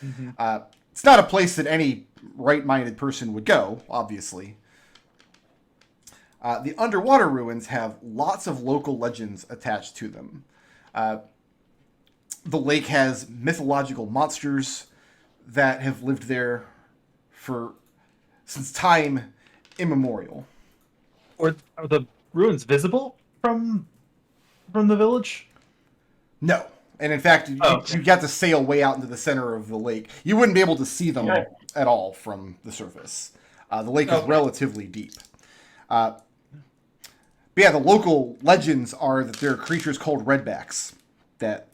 Mm-hmm. It's not a place that any right-minded person would go, obviously. The underwater ruins have lots of local legends attached to them. The lake has mythological monsters that have lived there since time immemorial. Or are the ruins visible from the village? No. And in fact, Okay. you got to sail way out into the center of the lake. You wouldn't be able to see them Okay. at all from the surface. The lake is Okay. relatively deep. But yeah, the local legends are that there are creatures called redbacks that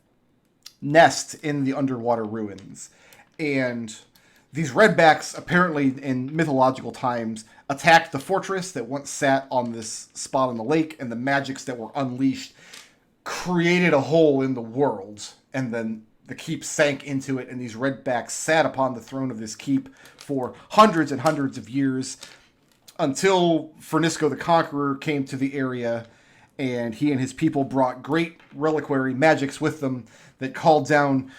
nest in the underwater ruins. And these redbacks, apparently in mythological times, attacked the fortress that once sat on this spot on the lake, and the magics that were unleashed created a hole in the world, and then the keep sank into it, and these redbacks sat upon the throne of this keep for hundreds and hundreds of years until Fernisco the Conqueror came to the area, and he and his people brought great reliquary magics with them that called down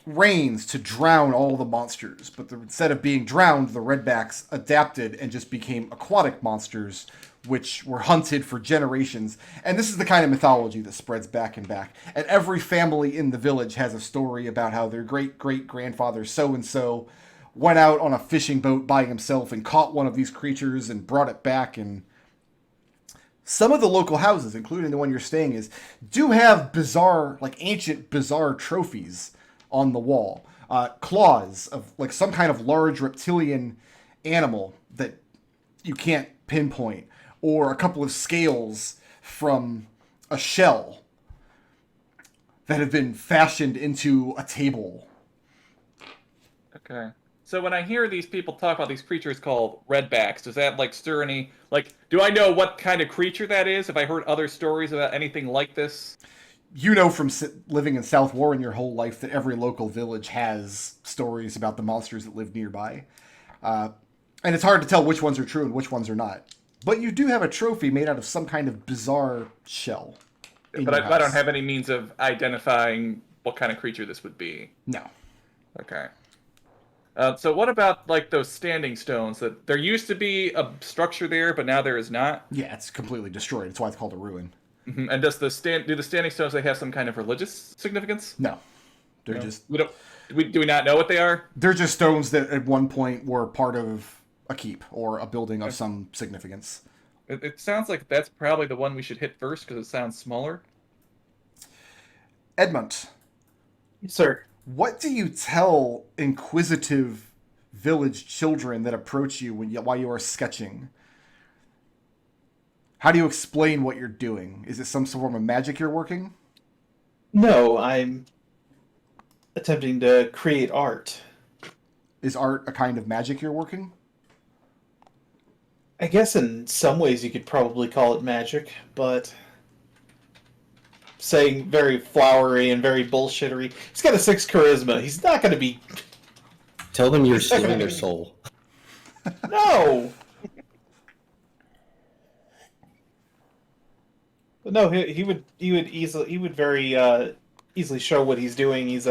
rains to drown all the monsters. But instead of being drowned, the redbacks adapted and just became aquatic monsters, which were hunted for generations. And this is the kind of mythology that spreads back and back. And every family in the village has a story about how their great-great-grandfather so-and-so went out on a fishing boat by himself and caught one of these creatures and brought it back. And some of the local houses, including the one you're staying is, do have bizarre, like ancient bizarre trophies on the wall. Claws of like some kind of large reptilian animal that you can't pinpoint, or a couple of scales from a shell that have been fashioned into a table. Okay. So when I hear these people talk about these creatures called redbacks, does that like stir any like? Do I know what kind of creature that is? Have I heard other stories about anything like this? You know from living in South Warren your whole life that every local village has stories about the monsters that live nearby. And it's hard to tell which ones are true and which ones are not. But you do have a trophy made out of some kind of bizarre shell. But I don't have any means of identifying what kind of creature this would be. No. Okay. So what about like those standing stones? That there used to be a structure there, but now there is not. Yeah, it's completely destroyed. That's why it's called a ruin. Mm-hmm. And does do the standing stones they have some kind of religious significance? No. They're No. just... Do we not know what they are? They're just stones that at one point were part of a keep or a building of some significance. It sounds like that's probably the one we should hit first because it sounds smaller. Edmont, Sir. what do you tell inquisitive village children that approach you while you are sketching? How do you explain what you're doing? Is it some form of magic you're working? No, I'm attempting to create art. Is art a kind of magic you're working? I guess in some ways you could probably call it magic, but saying very flowery and very bullshittery. He's got a 6 charisma. He's not going to be... Tell them you're stealing their soul. No! But no, he would very easily show what he's doing. He's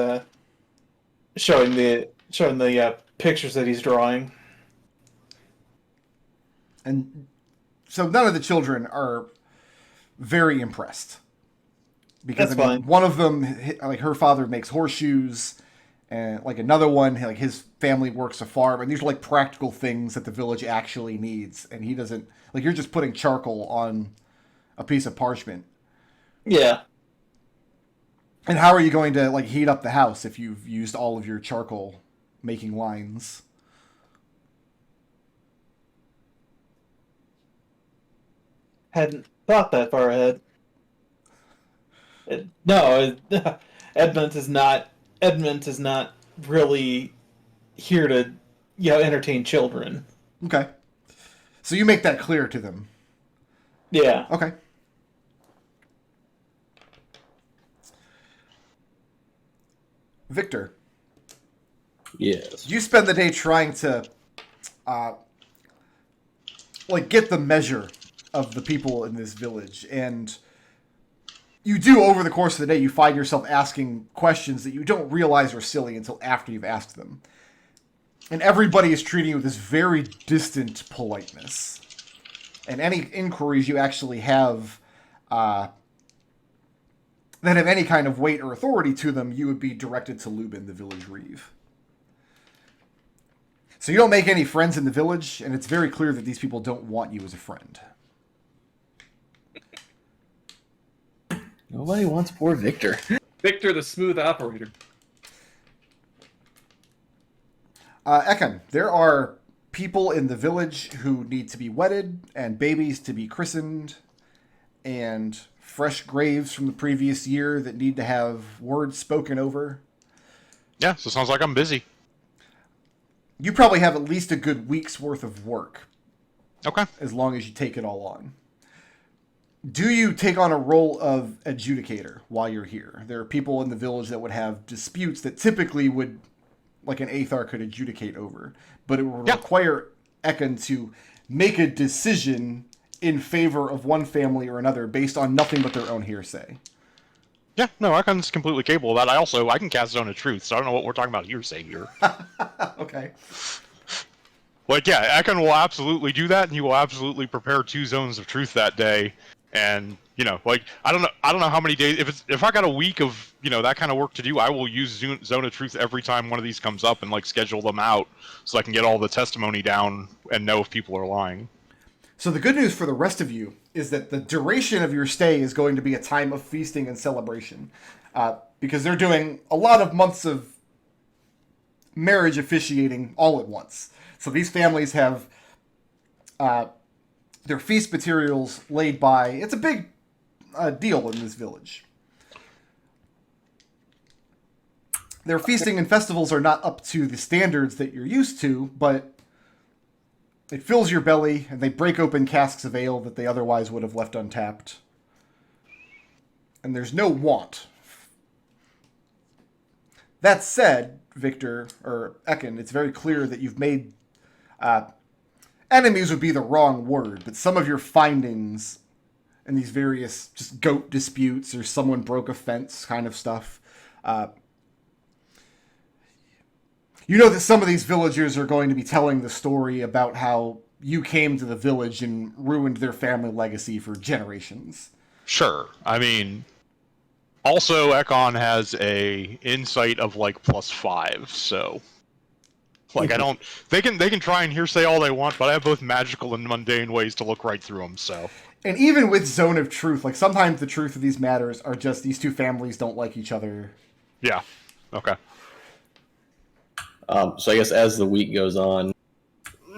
showing the pictures that he's drawing. And so none of the children are very impressed. Because That's fine. one of them, like her father makes horseshoes, and like another one, like his family works a farm, and these are like practical things that the village actually needs, and he doesn't, like you're just putting charcoal on a piece of parchment. Yeah. And how are you going to like heat up the house if you've used all of your charcoal making lines? Hadn't thought that far ahead. No, Edmont is not really here to, entertain children. Okay. So you make that clear to them. Yeah. Okay. Victor, Yes. you spend the day trying to, get the measure of the people in this village, and you do, over the course of the day, you find yourself asking questions that you don't realize are silly until after you've asked them. And everybody is treating you with this very distant politeness. And any inquiries you actually have that have any kind of weight or authority to them, you would be directed to Lubin, the village reeve. So you don't make any friends in the village, and it's very clear that these people don't want you as a friend. Nobody wants poor Victor. Victor, the smooth operator. Ekon, there are people in the village who need to be wedded, and babies to be christened, and fresh graves from the previous year that need to have words spoken over. Yeah, so it sounds like I'm busy. You probably have at least a good week's worth of work. Okay. As long as you take it all on. Do you take on a role of adjudicator while you're here? There are people in the village that would have disputes that typically would, like an Aethar could adjudicate over. But it would require Ekon to make a decision in favor of one family or another based on nothing but their own hearsay. Yeah, no, Ekon's completely capable of that. I can cast Zone of Truth, so I don't know what we're talking about hearsay here. Okay. Like, yeah, Ekon will absolutely do that, and he will absolutely prepare 2 zones of truth that day. And, you know, like, I don't know how many days, if I got a week of, you know, that kind of work to do, I will use Zone of Truth every time one of these comes up and, like, schedule them out so I can get all the testimony down and know if people are lying. So the good news for the rest of you is that the duration of your stay is going to be a time of feasting and celebration. Because they're doing a lot of months of marriage officiating all at once. So these families have their feast materials laid by. It's a big deal in this village. Their feasting and festivals are not up to the standards that you're used to, but it fills your belly, and they break open casks of ale that they otherwise would have left untapped. And there's no want. That said, Victor, or Ekon, it's very clear that you've made... enemies would be the wrong word, but some of your findings in these various just goat disputes or someone broke a fence kind of stuff... you know that some of these villagers are going to be telling the story about how you came to the village and ruined their family legacy for generations. Sure. I mean, also Ekon has a insight of like +5, so like they can try and hearsay all they want, but I have both magical and mundane ways to look right through them, so. And even with Zone of Truth, like sometimes the truth of these matters are just these two families don't like each other. Yeah. Okay. So I guess as the week goes on,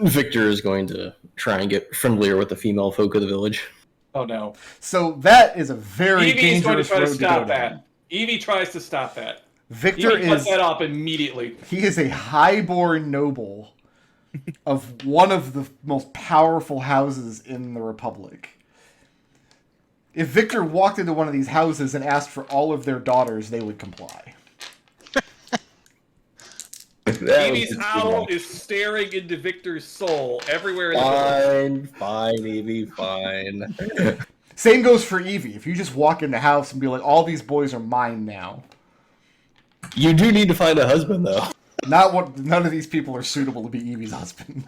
Victor is going to try and get friendlier with the female folk of the village. Oh no. So that is a very Evie's going to dangerous try to road to stop go that. down. Evie tries to stop that. Victor Evie puts is that up immediately. he is a highborn noble of one of the most powerful houses in the Republic. If Victor walked into one of these houses and asked for all of their daughters, they would comply. Evie's owl is staring into Victor's soul everywhere in the village. Fine, Evie, fine. Same goes for Evie. If you just walk in the house and be like, all these boys are mine now. You do need to find a husband, though. None of these people are suitable to be Evie's husband.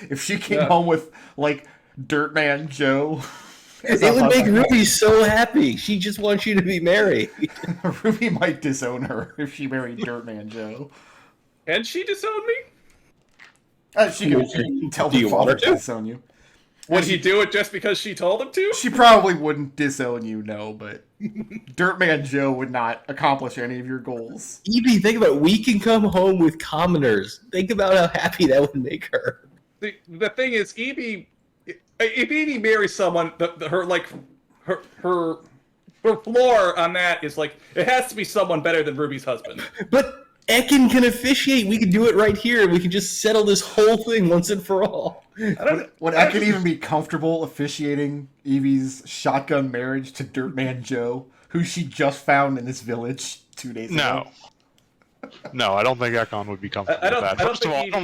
If she came home with, like, Dirtman Joe... It would make Ruby so happy. She just wants you to be married. Ruby might disown her if she married Dirtman Joe. Can she disown me? She can tell Do her you want father her to to? disown you. Would he do it just because she told him to? She probably wouldn't disown you, no, but Dirtman Joe would not accomplish any of your goals. Evie, think about it. We can come home with commoners. Think about how happy that would make her. The thing is, Evie, if Evie marries someone, her floor on that is like, it has to be someone better than Ruby's husband. But Ekon can officiate. We can do it right here, and we can just settle this whole thing once and for all. Would Ekon even be comfortable officiating Evie's shotgun marriage to Dirtman Joe, who she just found in this village 2 days ago? No. No, I don't think Ekon would be comfortable I don't- with that. I don't First of all, think I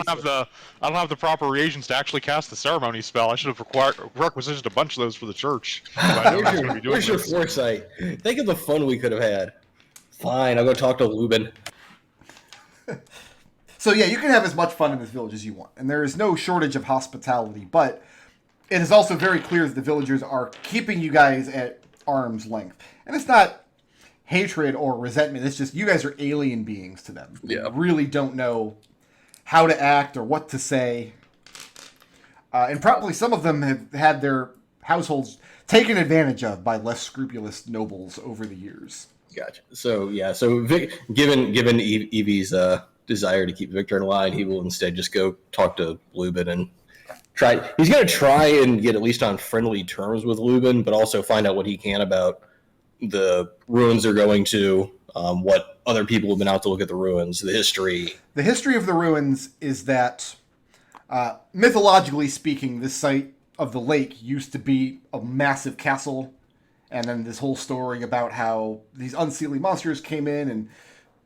don't have the proper reagents to actually cast the ceremony spell. I should have requisitioned a bunch of those for the church. If I know I was going to be doing Where's your this. foresight? Think of the fun we could have had. Fine, I'll go talk to Lubin. So yeah, you can have as much fun in this village as you want, and there is no shortage of hospitality, but it is also very clear that the villagers are keeping you guys at arm's length. And it's not hatred or resentment, it's just you guys are alien beings to them. Yeah. You really don't know how to act or what to say. And probably some of them have had their households taken advantage of by less scrupulous nobles over the years. Gotcha. So yeah, given Evie's desire to keep Victor in line, he will instead just go talk to Lubin and try. He's going to try and get at least on friendly terms with Lubin, but also find out what he can about the ruins they're going to, what other people have been out to look at the ruins, the history. The history of the ruins is that, mythologically speaking, this site of the lake used to be a massive castle, and then this whole story about how these unseelie monsters came in and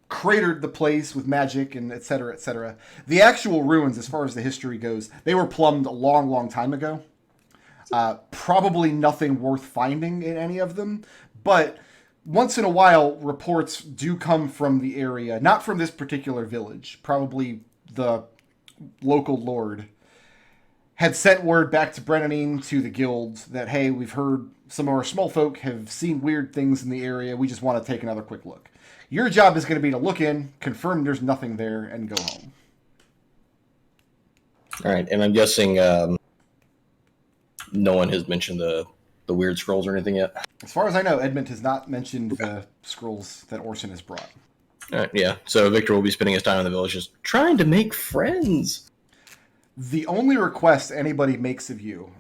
cratered the place with magic and et cetera, et cetera. The actual ruins, as far as the history goes, they were plumbed a long, long time ago. Probably nothing worth finding in any of them, but once in a while, reports do come from the area, not from this particular village. Probably the local lord had sent word back to Brennanine, to the guild, that, hey, we've heard some of our small folk have seen weird things in the area. We just want to take another quick look. Your job is going to be to look in, confirm there's nothing there, and go home. All right, and I'm guessing no one has mentioned the weird scrolls or anything yet. As far as I know, Edmont has not mentioned the scrolls that Orson has brought. All right, yeah. So Victor will be spending his time in the village just trying to make friends. The only request anybody makes of you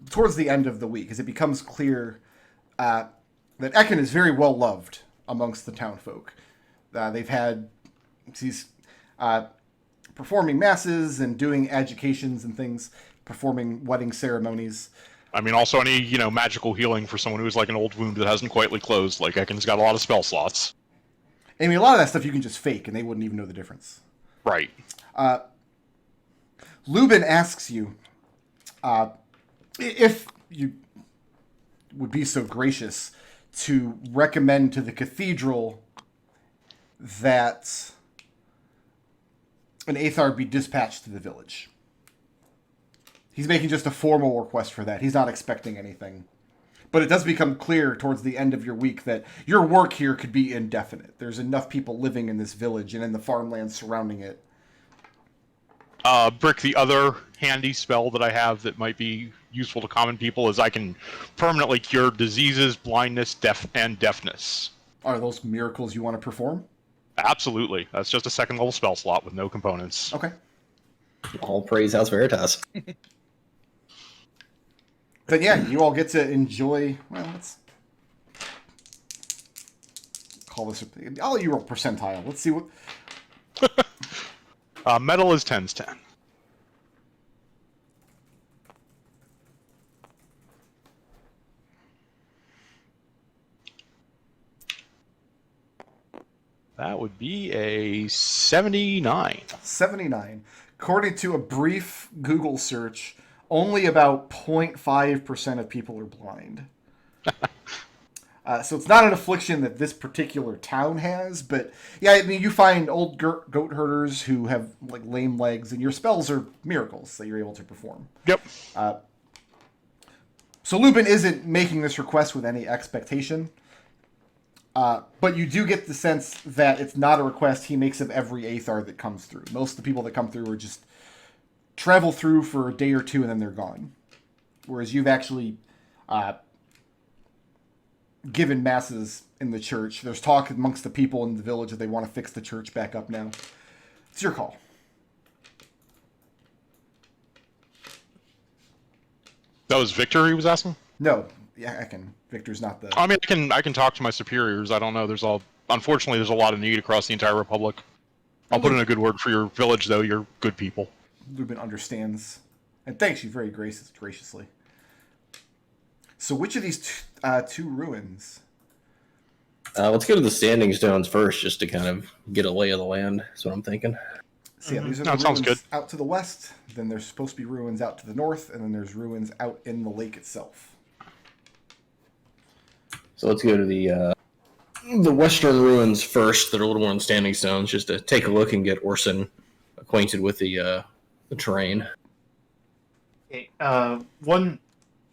towards the end of the week, is it becomes clear that Ekon is very well loved amongst the townfolk. They've had these performing masses and doing educations and things, performing wedding ceremonies. I mean, also any, magical healing for someone who's like an old wound that hasn't quite closed. Like, Ekon's got a lot of spell slots. I mean, a lot of that stuff you can just fake, and they wouldn't even know the difference. Right. Lubin asks you if you would be so gracious to recommend to the cathedral that an Aethar be dispatched to the village. He's making just a formal request for that. He's not expecting anything. But it does become clear towards the end of your week that your work here could be indefinite. There's enough people living in this village and in the farmlands surrounding it. Brick, the other handy spell that I have that might be useful to common people is I can permanently cure diseases, blindness, deafness. Are those miracles you want to perform? Absolutely. That's just a second level spell slot with no components. Okay. All praise House Veritas. Then yeah, you all get to enjoy. Well, let's call this. I'll let you roll percentile. Let's see what. Metal is 10's 10. That would be a 79. 79. According to a brief Google search, only about 0.5% of people are blind. So it's not an affliction that this particular town has, but yeah, I mean, you find old goat herders who have like lame legs, and your spells are miracles that you're able to perform. Yep. So Lubin isn't making this request with any expectation, but you do get the sense that it's not a request he makes of every Aethar that comes through. Most of the people that come through are just travel through for a day or two and then they're gone. Whereas you've actually given masses in the church. There's talk amongst the people in the village that they want to fix the church back up now. It's your call. That was Victor he was asking? No, yeah, Victor's not the... I mean, I can talk to my superiors. I don't know. Unfortunately, there's a lot of need across the entire Republic. I'll put in a good word for your village, though. You're good people. Lubin understands and thanks you very graciously. So which of these two ruins Let's go to the standing stones first, just to kind of get a lay of the land. That's what I'm thinking. So yeah, these are No, the it sounds ruins good. out to the west. Then there's supposed to be ruins out to the north, and then there's ruins out in the lake itself. So let's go to the western ruins first. That are a little more on standing stones, just to take a look and get Orson acquainted with the terrain. Okay, one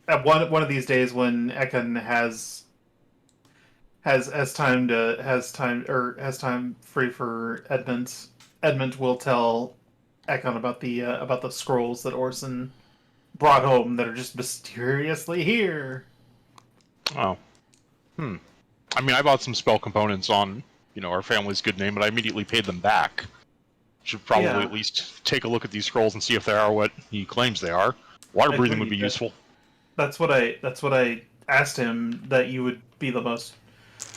of these days when Ekon has time free for Edmont will tell Ekon about the scrolls that Orson brought home that are just mysteriously here. Oh. I mean, I bought some spell components on, our family's good name, but I immediately paid them back. Should probably Yeah. at least take a look at these scrolls and see if they are what he claims they are. Water breathing would be Agreed. useful. That's what I asked him that you would be the most.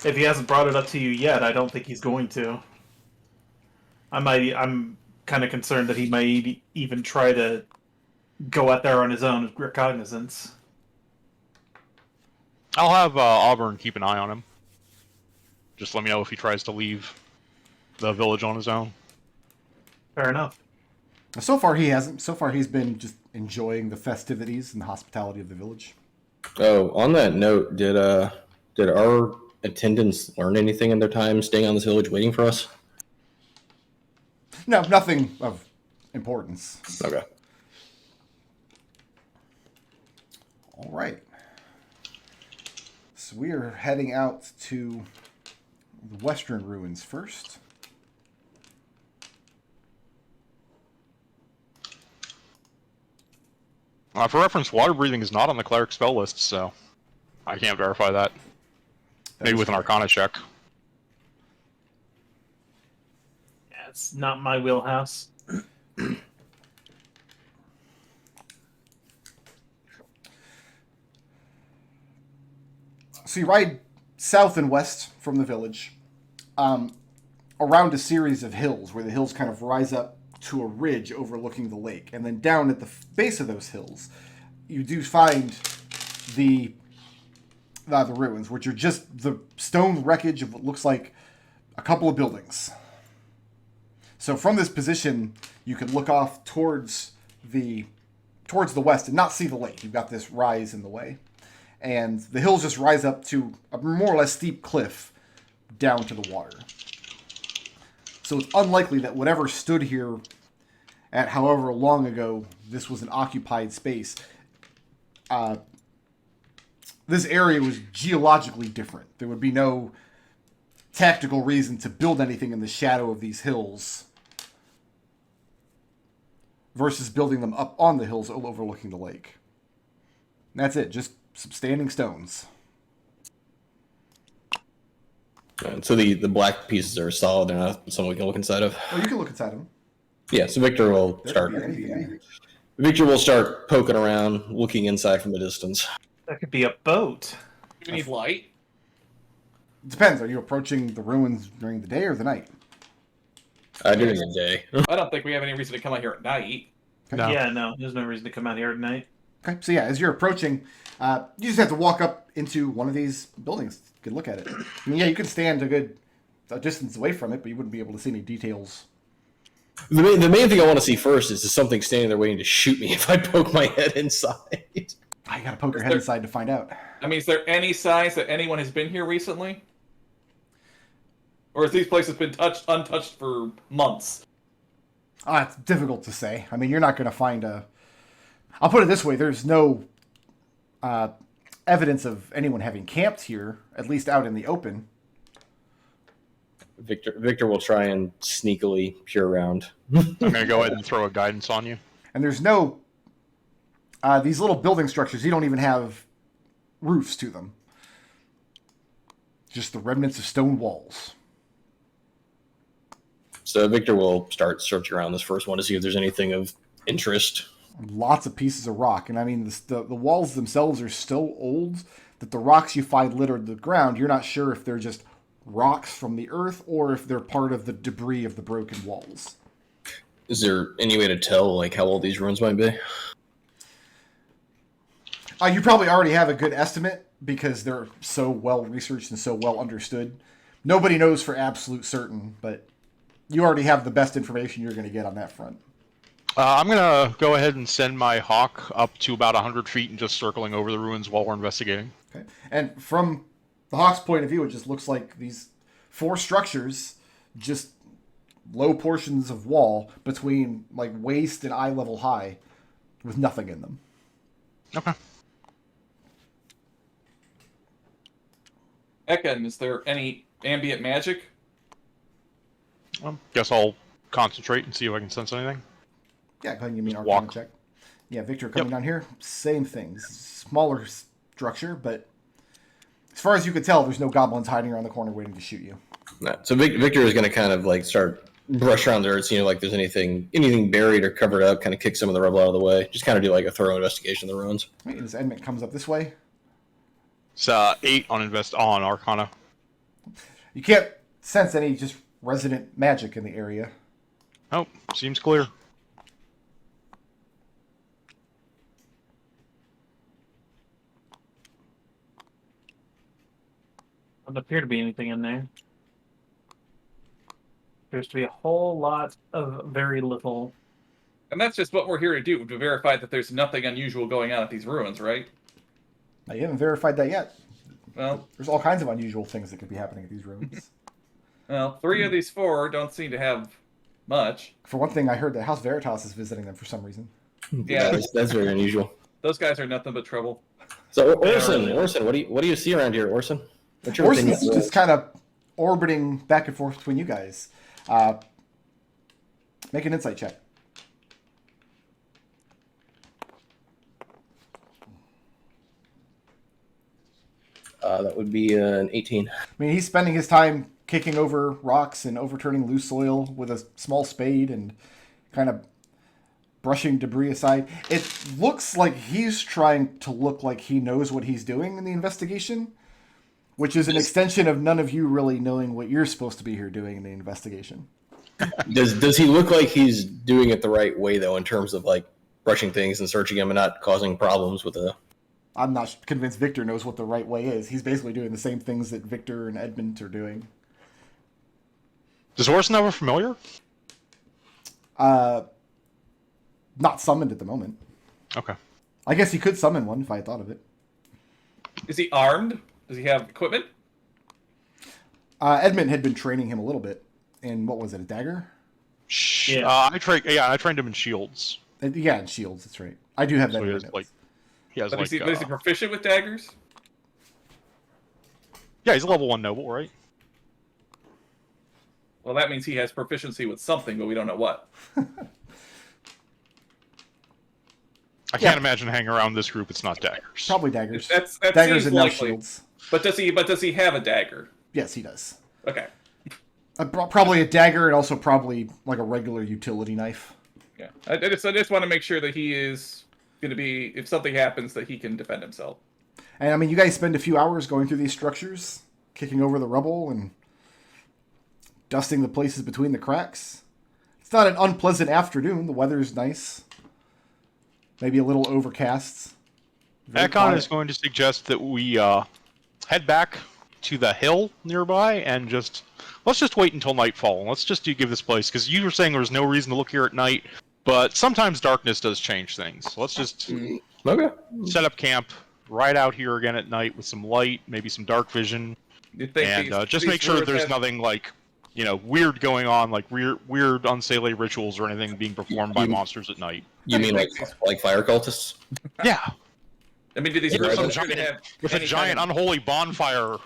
If he hasn't brought it up to you yet, I don't think he's going to. I'm kind of concerned that he might even try to go out there on his own with recognizance. I'll have Auburn keep an eye on him. Just let me know if he tries to leave the village on his own. Fair enough. So far he hasn't. So far he's been just enjoying the festivities and the hospitality of the village. Oh, on that note, did our attendants learn anything in their time staying on this village waiting for us? No, nothing of importance. Okay. All right. So we are heading out to the western ruins first. For reference, water breathing is not on the cleric spell list, so I can't verify that. Maybe with an Arcana check. Yeah, it's not my wheelhouse. So you ride south and west from the village, around a series of hills where the hills kind of rise up to a ridge overlooking the lake, and then down at the base of those hills, you do find the ruins, which are just the stone wreckage of what looks like a couple of buildings. So from this position, you can look off towards the west and not see the lake. You've got this rise in the way. And the hills just rise up to a more or less steep cliff down to the water. So it's unlikely that whatever stood here at however long ago this was an occupied space, this area was geologically different. There would be no tactical reason to build anything in the shadow of these hills versus building them up on the hills overlooking the lake. And that's it, just some standing stones. And so the black pieces are solid. They're not something we can look inside of. Oh, you can look inside them. Yeah, so Victor will There start. could be anything. Victor will start poking around, looking inside from a distance. That could be a boat. You need light. Depends. Are you approaching the ruins during the day or the night? During the day. I don't think we have any reason to come out here at night. No. Yeah, no, there's no reason to come out here at night. Okay, so yeah, as you're approaching, you just have to walk up into one of these buildings. Good look at it. I mean, yeah, you could stand a distance away from it, but you wouldn't be able to see any details. The main thing I want to see first is something standing there waiting to shoot me if I poke my head inside. I gotta poke your head inside to find out. I mean, is there any signs that anyone has been here recently? Or has these places been untouched for months? It's difficult to say. I mean, you're not gonna find I'll put it this way: there's no evidence of anyone having camped here, at least out in the open. Victor will try and sneakily peer around. I'm going to go ahead and throw a guidance on you. And there's no these little building structures. You don't even have roofs to them. Just the remnants of stone walls. So Victor will start searching around this first one to see if there's anything of interest. Lots of pieces of rock, and I mean the walls themselves are so old that the rocks you find littered the ground, you're not sure if they're just rocks from the earth or if they're part of the debris of the broken walls. Is there any way to tell like how old these ruins might be? You probably already have a good estimate because they're so well researched and so well understood. Nobody knows for absolute certain, but you already have the best information you're going to get on that front. I'm gonna go ahead and send my hawk up to about 100 feet and just circling over the ruins while we're investigating. Okay. And from the Hawk's point of view, it just looks like these 4 structures, just low portions of wall between like waist and eye level high, with nothing in them. Okay. Ekon, is there any ambient magic? Guess I'll concentrate and see if I can sense anything. Yeah, go ahead and give me an Just Arcana walk. check. Yeah, Victor coming down here, same things. Smaller structure, but as far as you could tell, there's no goblins hiding around the corner waiting to shoot you. No. So Victor is going to kind of like start brush around the earth, seeing like there's anything buried or covered up, kind of kick some of the rubble out of the way. Just kind of do like a thorough investigation of the ruins. Right, as Edmont comes up this way, It's 8 on Arcana. you can't sense any just resident magic in the area. Oh, seems clear. Doesn't appear to be anything in there. Appears to be a whole lot of very little. And that's just what we're here to do, to verify that there's nothing unusual going on at these ruins, right? Now, you haven't verified that yet. Well, There's all kinds of unusual things that could be happening at these ruins. 3 of these 4 don't seem to have much. For one thing, I heard that House Veritas is visiting them for some reason. Yeah, That's very unusual. those guys are nothing but trouble. So Orson, what do you see around here, Orson? What's your Orson's opinion? just kind of orbiting back and forth between you guys. Make an insight check. That would be an 18. I mean, he's spending his time kicking over rocks and overturning loose soil with a small spade and kind of brushing debris aside. It looks like he's trying to look like he knows what he's doing in the investigation, which is an extension of none of you really knowing what you're supposed to be here doing in the investigation. Does he look like he's doing it the right way though, in terms of like brushing things and searching them and not causing problems with the? I'm not convinced Victor knows what the right way is. He's basically doing the same things that Victor and Edmont are doing. Does Orson have a familiar? Not summoned at the moment. Okay. I guess he could summon one if I had thought of it. Is he armed? Does he have equipment? Edmont had been training him a little bit in, what was it, a dagger? Yeah. I trained him in shields. Yeah, and shields, that's right. I do have that So in he my has notes. like, he has But like, is he proficient with daggers? yeah, he's a level 1 noble, right? Well, that means he has proficiency with something, but we don't know what. I can't imagine hanging around this group. It's not daggers. Probably daggers. That Daggers seems and no likely. shields. But does he have a dagger? Yes, he does. Okay. Probably a dagger and also probably like a regular utility knife. Yeah. I just want to make sure that he is going to be, if something happens, that he can defend himself. And I mean, you guys spend a few hours going through these structures, kicking over the rubble and dusting the places between the cracks. It's not an unpleasant afternoon. The weather's nice. Maybe a little overcast. Very Ekon quiet. is going to suggest that we head back to the hill nearby and let's just wait until nightfall. Let's just give this place, because you were saying there was no reason to look here at night, but sometimes darkness does change things. So let's just Okay. set up camp right out here again at night with some light, maybe some dark vision, You think and just these make sure ruins there's have- nothing like, weird going on, like weird unsavory rituals or anything being performed by monsters at night. You mean like fire cultists? Yeah, I mean, do these If ruins some appear to have if a any giant kind of- unholy bonfire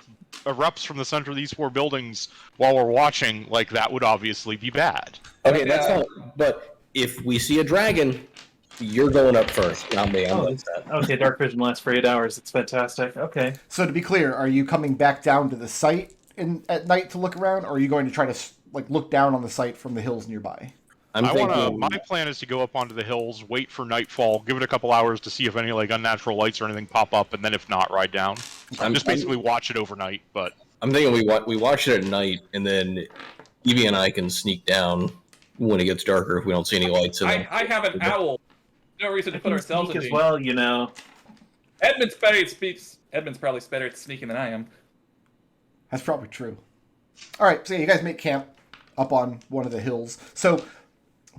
erupts from the center of these 4 buildings while we're watching, like that would obviously be bad. Okay, that's fine. But if we see a dragon, you're going up first, not me. I'm Oh, like that. Okay, dark vision lasts for 8 hours. It's fantastic. Okay. So to be clear, are you coming back down to the site at night to look around, or are you going to try to look down on the site from the hills nearby? My plan is to go up onto the hills, wait for nightfall, give it a couple hours to see if any unnatural lights or anything pop up, and then if not, ride down. I'm Just basically watch it overnight. But I'm thinking we watch it at night, and then Evie and I can sneak down when it gets darker if we don't see any lights. And then I have an owl. No reason to put ourselves in as danger. well, Edmund's better at speaks. Edmund's probably better at sneaking than I am. That's probably true. All right, so yeah, you guys make camp up on one of the hills. So,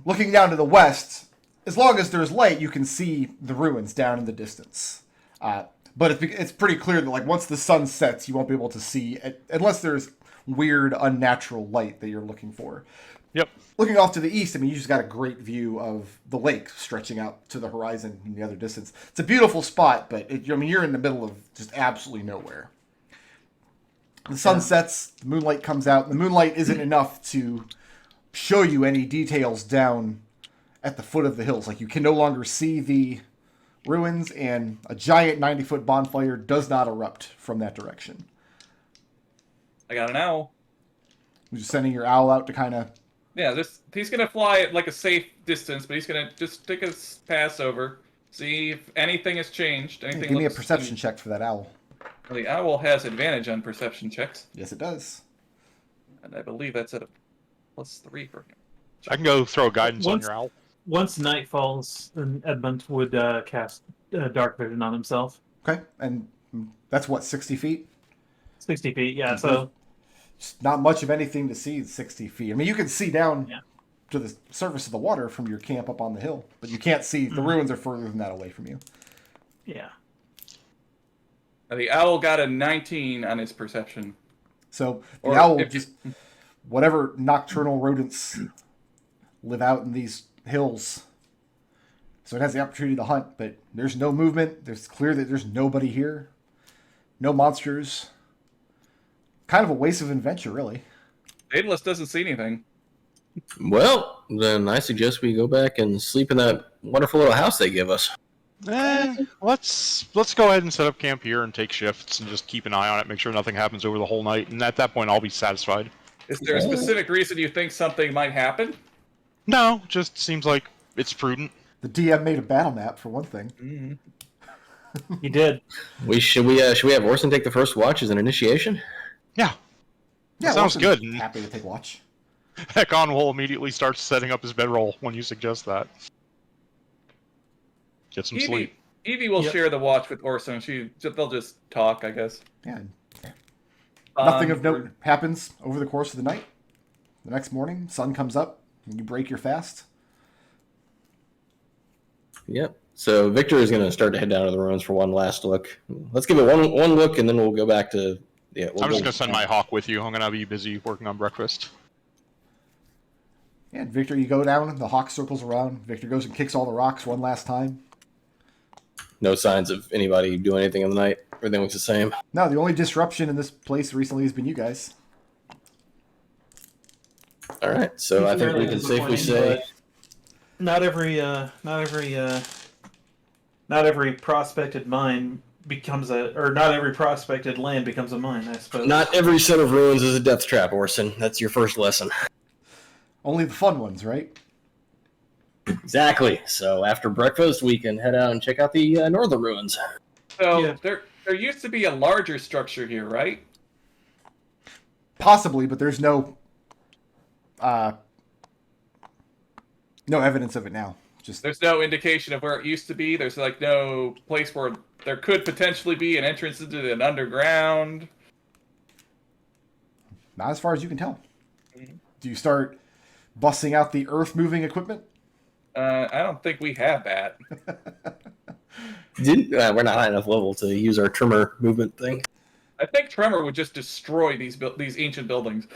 looking down to the west, as long as there's light, you can see the ruins down in the distance. But it's pretty clear that like once the sun sets, you won't be able to see it, unless there's weird, unnatural light that you're looking for. Yep. Looking off to the east, I mean, you just got a great view of the lake stretching out to the horizon in the other distance. It's a beautiful spot, but you're in the middle of just absolutely nowhere. The sun sets, the moonlight comes out. The moonlight isn't enough to show you any details down at the foot of the hills. Like, you can no longer see the ruins, and a giant 90-foot bonfire does not erupt from that direction. I got an owl. You're just sending your owl out to kind of... Yeah, he's gonna fly at like a safe distance, but he's gonna just take a pass over, see if anything has changed. Anything. Give me a perception check for that owl. Well, the owl has advantage on perception checks, Yes, it does. and I believe that's at a +3 for him. I can go throw guidance on Once- your owl. Once night falls, then Edmont would cast Dark Vision on himself. Okay, and that's what, 60 feet? 60 feet, yeah. So Just not much of anything to see at 60 feet. I mean, you can see down Yeah. to the surface of the water from your camp up on the hill, but you can't see. The ruins are further than that away from you. yeah. Now, the owl got a 19 on his perception. So the Or owl if- just... Whatever nocturnal rodents live out in these hills. So it has the opportunity to hunt, but there's no movement. It's clear that there's nobody here. No monsters. Kind of a waste of adventure, really. Daedalus doesn't see anything. Well, then I suggest we go back and sleep in that wonderful little house they give us. Let's go ahead and set up camp here and take shifts and just keep an eye on it, make sure nothing happens over the whole night, and at that point I'll be satisfied. Is there a specific reason you think something might happen? No, just seems like it's prudent. The DM made a battle map, for one thing. Mm-hmm. He did. Should we have Orson take the first watch as an initiation? Yeah. Yeah, Sounds Wilson's good. Happy to take watch. Ekon will immediately start setting up his bedroll when you suggest that. Get some sleep. Evie will Yep. share the watch with Orson. They'll just talk, I guess. Yeah. Nothing of note happens over the course of the night. The next morning, sun comes up, and you break your fast. Yep. So Victor is going to start to head down to the ruins for one last look. Let's give it one look, and then we'll go back to... Yeah, I'm just going to send my hawk with you. I'm going to be busy working on breakfast. Yeah, Victor, you go down, the hawk circles around. Victor goes and kicks all the rocks one last time. No signs of anybody doing anything in the night. Everything looks the same. No, the only disruption in this place recently has been you guys. All right. So I think Fairly we can safely disappointing, say... but not every prospected mine becomes not every prospected land becomes a mine, I suppose. Not every set of ruins is a death trap, Orson. That's your first lesson. Only the fun ones, right? Exactly. So after breakfast, we can head out and check out the northern ruins. So Yeah. there used to be a larger structure here, right? Possibly, but there's no evidence of it now. Just There's no indication of where it used to be. There's like no place where there could potentially be an entrance into an underground. not as far as you can tell. Do you start busting out the earth-moving equipment? I don't think we have that. We're not high enough level to use our tremor movement thing. I think Tremor would just destroy these ancient buildings.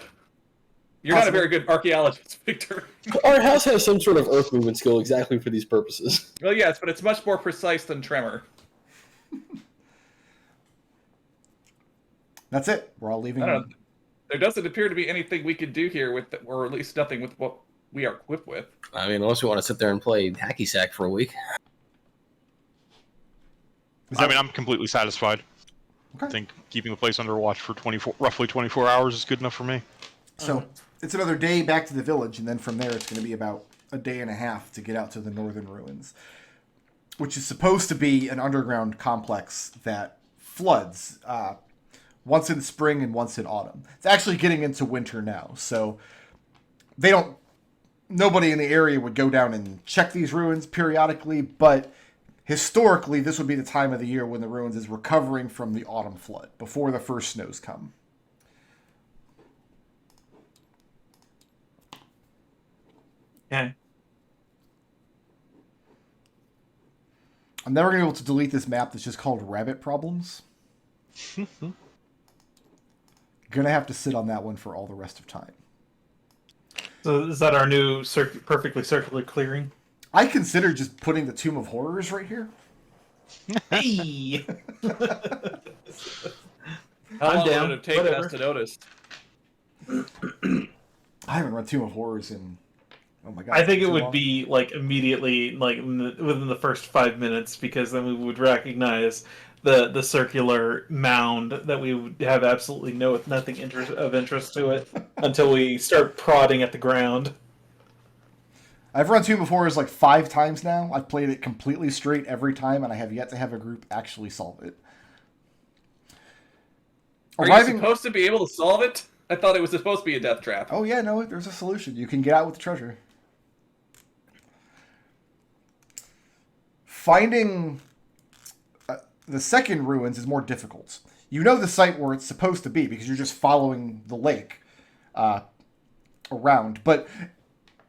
You're not a very good archaeologist, Victor. Our house has some sort of earth movement skill exactly for these purposes. Well, yes, but it's much more precise than Tremor. That's it. We're all leaving. I don't know. There doesn't appear to be anything we could do here with, or at least nothing with what we are equipped with. I mean, unless we want to sit there and play hacky sack for a week. I mean, I'm completely satisfied. Okay. I think keeping the place under watch for roughly 24 hours is good enough for me. So it's another day back to the village, and then from there it's going to be about a day and a half to get out to the northern ruins, which is supposed to be an underground complex that floods once in spring and once in autumn. It's actually getting into winter now, so nobody in the area would go down and check these ruins periodically, but historically this would be the time of the year when the ruins is recovering from the autumn flood before the first snows come. Okay. I'm never going to be able to delete this map that's just called Rabbit Problems. Gonna have to sit on that one for all the rest of time. So is that our new perfectly circular clearing? I consider just putting the Tomb of Horrors right here. Hey! How I'm long down. would it take Whatever. us to notice? I haven't run Tomb of Horrors in... Oh my god. I think it too would long. be like immediately, like within the first 5 minutes, because then we would recognize the circular mound that we would have absolutely nothing of interest to it until we start prodding at the ground. I've run Tomb of Horrors like 5 times now. I've played it completely straight every time, and I have yet to have a group actually solve it. Are you supposed to be able to solve it? I thought it was supposed to be a death trap. Oh yeah, no, there's a solution. You can get out with the treasure. Finding the second ruins is more difficult. You know the site where it's supposed to be because you're just following the lake around, but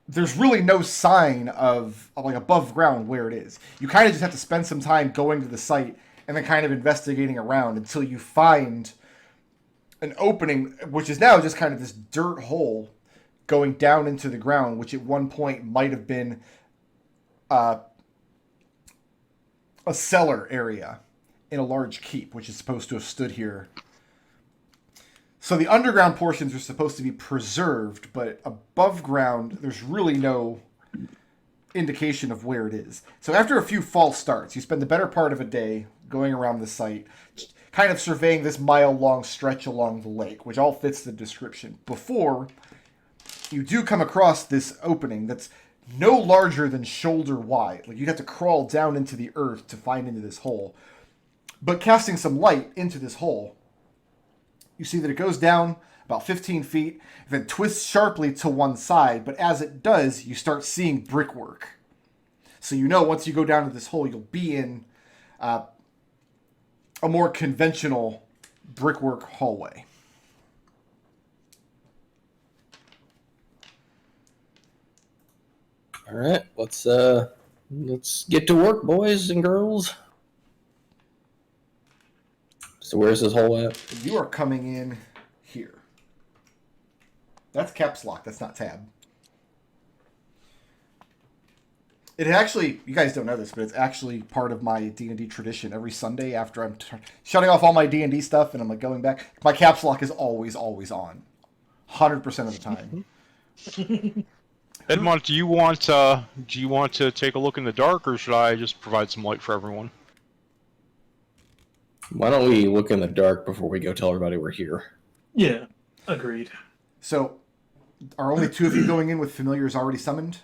there's really no sign of like above ground where it is. You kind of just have to spend some time going to the site and then kind of investigating around until you find an opening, which is now just kind of this dirt hole going down into the ground, which at one point might have been a cellar area in a large keep, which is supposed to have stood here. So the underground portions are supposed to be preserved, but above ground, there's really no indication of where it is. So after a few false starts, you spend the better part of a day going around the site, kind of surveying this mile-long stretch along the lake, which all fits the description, before you do come across this opening that's no larger than shoulder wide. Like, you'd have to crawl down into the earth to find into this hole. But casting some light into this hole, you see that it goes down about 15 feet, then twists sharply to one side, but as it does, you start seeing brickwork. So you know once you go down to this hole, you'll be in a more conventional brickwork hallway. All right, let's get to work, boys and girls. So where's this hole at? You are coming in here. That's caps lock. That's not tab. It actually, you guys don't know this, but it's actually part of my D&D tradition. Every Sunday after I'm shutting off all my D&D stuff and I'm like going back, my caps lock is always on. 100% of the time. Edmont, do you want to take a look in the dark, or should I just provide some light for everyone? Why don't we look in the dark before we go tell everybody we're here? Yeah, agreed. So, are only 2 of you going in with familiars already summoned?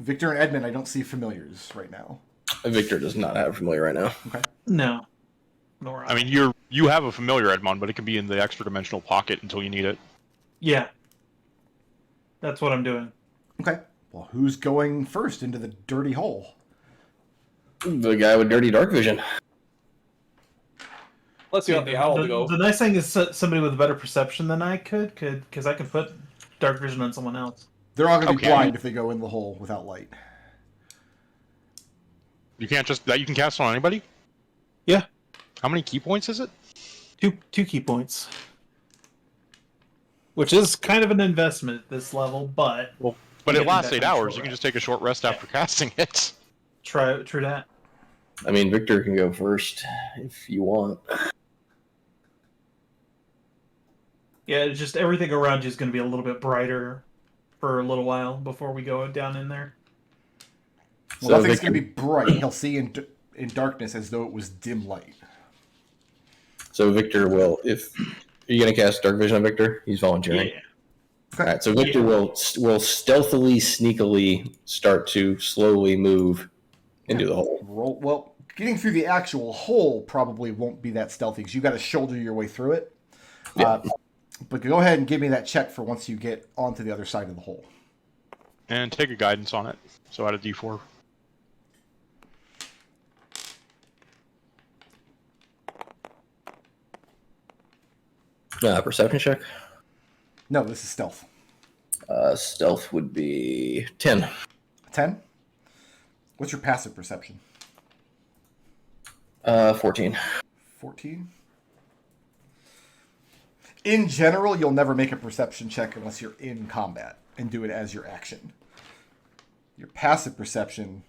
Victor and Edmund, I don't see familiars right now. Victor does not have familiar right now. Okay. No. Nor I mean, you have a familiar, Edmond, but it can be in the extra dimensional pocket until you need it. Yeah. That's what I'm doing. Okay. Well, who's going first into the dirty hole? The guy with dirty dark vision. Let's see how the owl to go. The nice thing is somebody with a better perception than I could because I could put dark vision on someone else. They're all going to be Okay. blind if they go in the hole without light. You can't just that you can cast on anybody. Yeah. How many key points is it? Two key points. Which is kind of an investment at this level, but But You it get lasts that 8 kind of hours. short You can rest. just take a short rest after casting it. true that. I mean, Victor can go first if you want. Yeah, it's just everything around you is going to be a little bit brighter for a little while before we go down in there. Well, So nothing's Victor- going to be bright. He'll see in darkness as though it was dim light. So Victor will, if are you gonna cast dark vision on Victor? He's volunteering. Yeah. All right, so Victor will stealthily, sneakily start to slowly move into the hole. Roll. Well, getting through the actual hole probably won't be that stealthy because you got to shoulder your way through it. Yeah. But go ahead and give me that check for once you get onto the other side of the hole. And take a guidance on it. So add a d4. Perception check. No, this is stealth. Stealth would be 10. 10. What's your passive perception? 14. 14. In general, you'll never make a perception check unless you're in combat and do it as your action. Your passive perception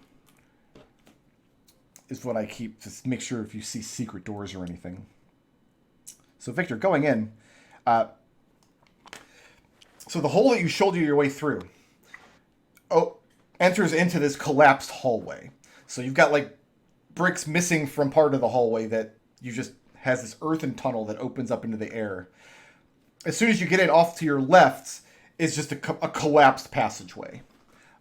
is what I keep to make sure if you see secret doors or anything. So, Victor, going in, so the hole that you shoulder your way through enters into this collapsed hallway. So you've got like bricks missing from part of the hallway that you just has this earthen tunnel that opens up into the air. As soon as you get in, off to your left is just a collapsed passageway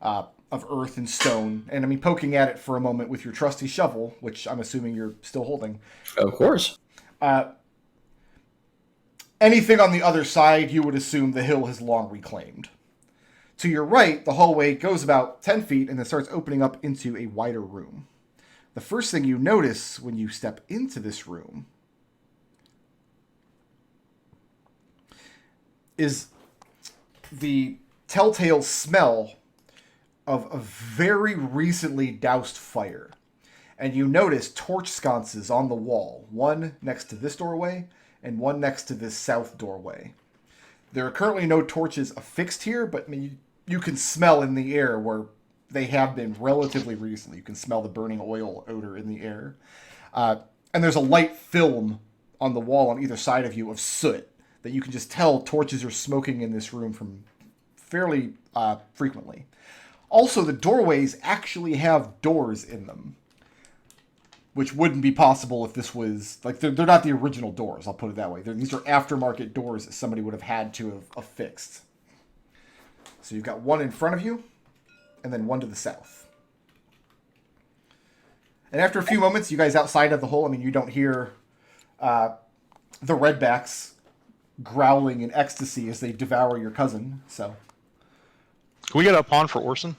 of earth and stone. And I mean, poking at it for a moment with your trusty shovel, which I'm assuming you're still holding. Of course. Anything on the other side, you would assume the hill has long reclaimed. To your right, the hallway goes about 10 feet and then starts opening up into a wider room. The first thing you notice when you step into this room is the telltale smell of a very recently doused fire. And you notice torch sconces on the wall, one next to this doorway and one next to this south doorway. There are currently no torches affixed here, but you can smell in the air where they have been relatively recently. You can smell the burning oil odor in the air. And there's a light film on the wall on either side of you of soot that you can just tell torches are smoking in this room from fairly frequently. Also, the doorways actually have doors in them, which wouldn't be possible if this was... Like, they're not the original doors, I'll put it that way. These are aftermarket doors that somebody would have had to have affixed. So you've got one in front of you, and then one to the south. And after a few moments, you guys outside of the hole, I mean, you don't hear the redbacks growling in ecstasy as they devour your cousin, so... Can we get a pawn for Orson?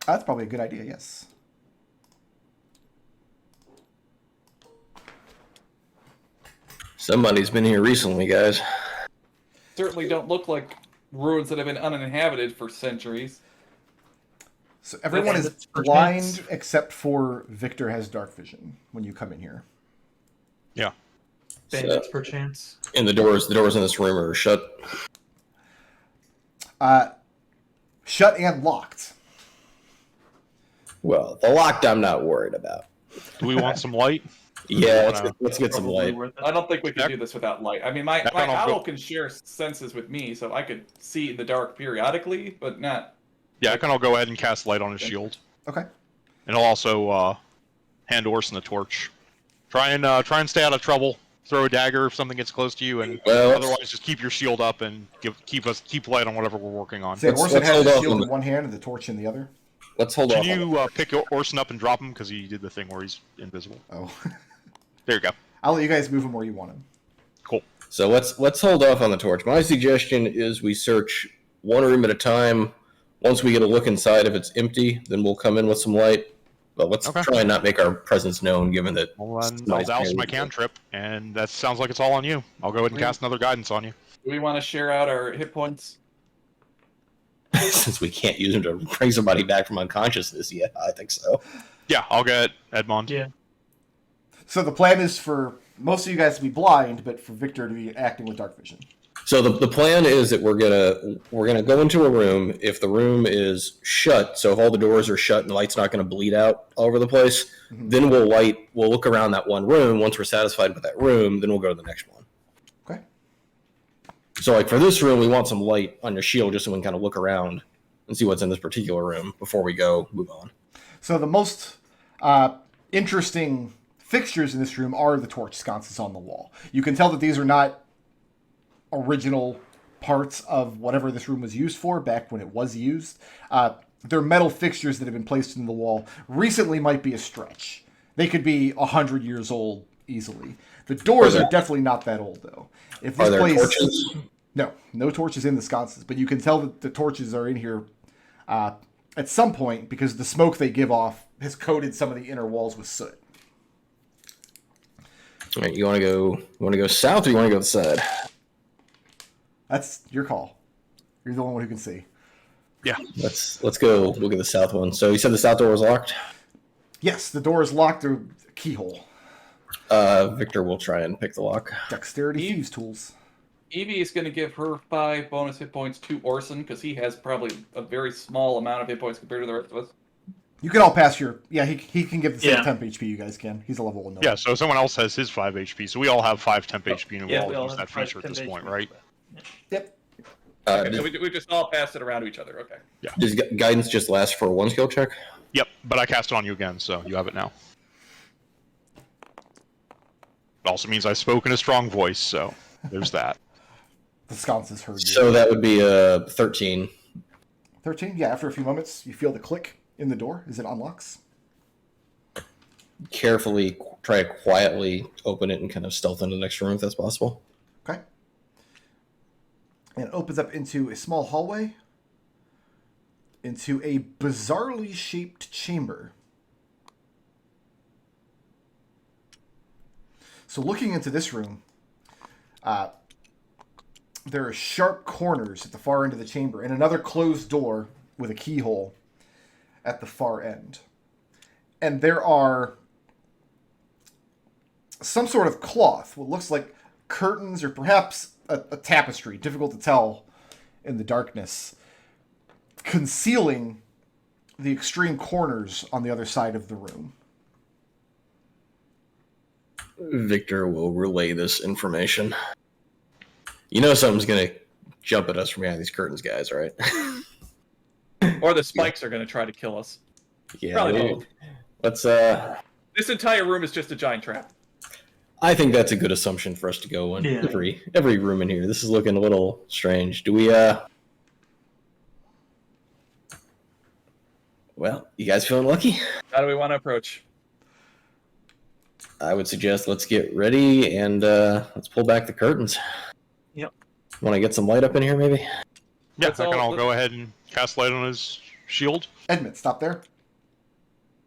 That's probably a good idea, yes. Somebody's been here recently, guys. Certainly don't look like ruins that have been uninhabited for centuries. So everyone is blind except for Victor has dark vision when you come in here. Yeah. Bandits, perchance. And the doors in this room are shut. Shut and locked. Well, the locked I'm not worried about. Do we want some light? Yeah, let's get some light. I don't think we can do this without light. I mean, my Ekon will owl go- can share senses with me, so I could see in the dark periodically, but not... Yeah, Ekon will go ahead and cast light on his shield. Okay. And he'll also hand Orson the torch. Try and stay out of trouble. Throw a dagger if something gets close to you, and otherwise just keep your shield up and keep light on whatever we're working on. Say Orson let's has hold the off shield on in one hand and the torch in the other. Let's hold Can off. you pick Orson up and drop him because he did the thing where he's invisible? Oh. There you go. I'll let you guys move him where you want him. Cool. So let's hold off on the torch. My suggestion is we search one room at a time. Once we get a look inside, if it's empty, then we'll come in with some light. But let's try and not make our presence known, given that... Well, then I'll douse my cantrip, and that sounds like it's all on you. I'll go ahead and cast another guidance on you. Do we want to share out our hit points? Since we can't use them to bring somebody back from unconsciousness, yeah, I think so. Yeah, I'll get Edmont. Yeah. So the plan is for most of you guys to be blind, but for Victor to be acting with dark vision. So the plan is that we're gonna go into a room. If the room is shut, so if all the doors are shut and the light's not gonna bleed out all over the place, then we'll look around that one room. Once we're satisfied with that room, then we'll go to the next one. Okay. So like for this room, we want some light on your shield just so we can kind of look around and see what's in this particular room before we move on. So the most interesting fixtures in this room are the torch sconces on the wall. You can tell that these are not original parts of whatever this room was used for back when it was used. They're metal fixtures that have been placed in the wall. Recently might be a stretch. They could be 100 years old easily. The doors are definitely not that old though. If this Are there place, torches? no torches in the sconces, but you can tell that the torches are in here at some point because the smoke they give off has coated some of the inner walls with soot. All right, you want to go south or you want to go to the side? That's your call. You're the only one who can see. Yeah. Let's go look at the south one. So you said the south door was locked? Yes, the door is locked through a keyhole. Victor will try and pick the lock. Dexterity thieves tools. Evie is going to give her 5 bonus hit points to Orson, because he has probably a very small amount of hit points compared to the rest of us. You can all pass your... Yeah, he can give the same Yeah. temp HP you guys can. He's a level 1. Yeah, so someone else has his 5 HP, so we all have 5 temp HP, and we Yeah, all we all use have that 5 feature at this temp point, HP. right? Yep. Okay, so we just all pass it around to each other. Okay. Does guidance just last for 1 skill check? Yep, but I cast it on you again, so you have it now. It also means I spoke in a strong voice, so there's that. The sconces heard you. So that would be a 13. 13? Yeah, after a few moments, you feel the click in the door as it unlocks. Carefully try to quietly open it and kind of stealth into the next room if that's possible. Okay. And it opens up into a small hallway, into a bizarrely shaped chamber. So looking into this room, there are sharp corners at the far end of the chamber and another closed door with a keyhole at the far end. And there are some sort of cloth, what looks like curtains or perhaps a tapestry, difficult to tell in the darkness, concealing the extreme corners on the other side of the room. Victor will relay this information. You know something's going to jump at us from behind these curtains, guys, right? Or the spikes are going to try to kill us. Yeah. Probably both. Let's, This entire room is just a giant trap. I think that's a good assumption for us to go in. Yeah. Every room in here. This is looking a little strange. Do we, well, you guys feeling lucky? How do we want to approach? I would suggest let's get ready and let's pull back the curtains. Yep. Want to get some light up in here, maybe? Yeah, Let's I can all- all go ahead and cast light on his shield. Edmont, stop there.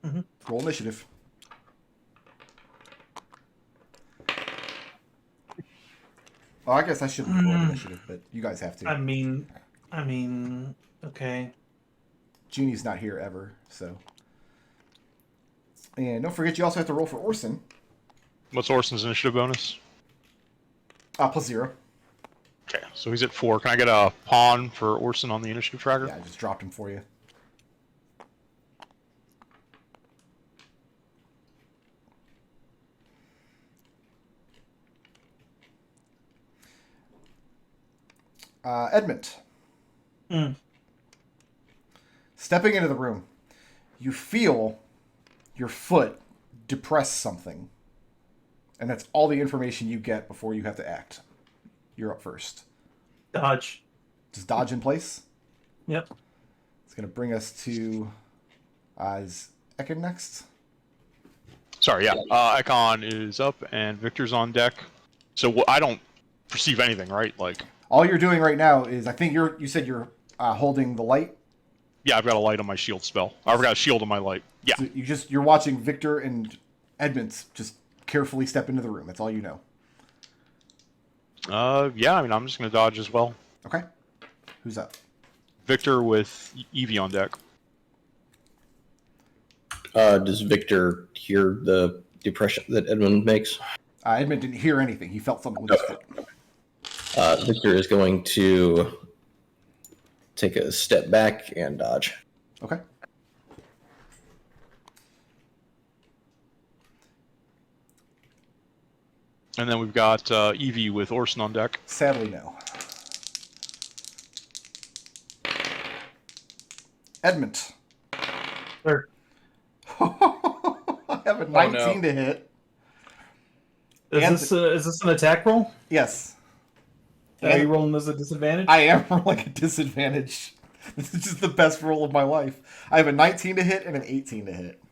Mhm. Roll initiative. Oh, I guess I shouldn't roll initiative, but you guys have to. I mean, okay. Genie's not here ever, so. And don't forget, you also have to roll for Orson. What's Orson's initiative bonus? +0. Okay, so he's at 4. Can I get a pawn for Orson on the initiative tracker? Yeah, I just dropped him for you. Edmont. Stepping into the room, you feel your foot depress something. And that's all the information you get before you have to act. You're up first. Dodge. Does dodge in place? Yep. It's going to bring us to... is Ekon next? Sorry, yeah. Ekon is up and Victor's on deck. So I don't perceive anything, right? Like, All you're doing right now is, I think you said you're holding the light. yeah, I've got a light on my shield spell. I've got a shield on my light. Yeah. So you're watching Victor and Edmont just carefully step into the room. That's all you know. Yeah, I mean, I'm just going to dodge as well. Okay. Who's up? Victor with Evie on deck. Does Victor hear the depression that Edmund makes? Edmund didn't hear anything. He felt something with his foot. Victor is going to take a step back and dodge. Okay. And then we've got Evie with Orson on deck. Sadly, no. Edmund. Sure. I have a 19 to hit. Is this an attack roll? Yes. Are you rolling as a disadvantage? I am rolling a disadvantage. This is just the best roll of my life. I have a 19 to hit and an 18 to hit.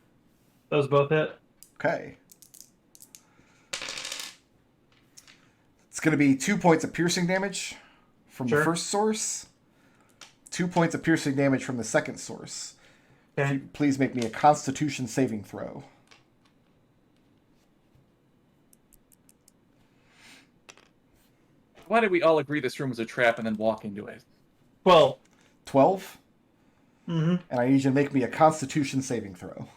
Those both hit. Okay. It's going to be 2 points of piercing damage from the Sure. first source. 2 points of piercing damage from the second source. If Okay. you please make me a Constitution saving throw. Why did we all agree this room was a trap and then walk into it? 12. 12? Mm-hmm. And I need you to make me a Constitution saving throw.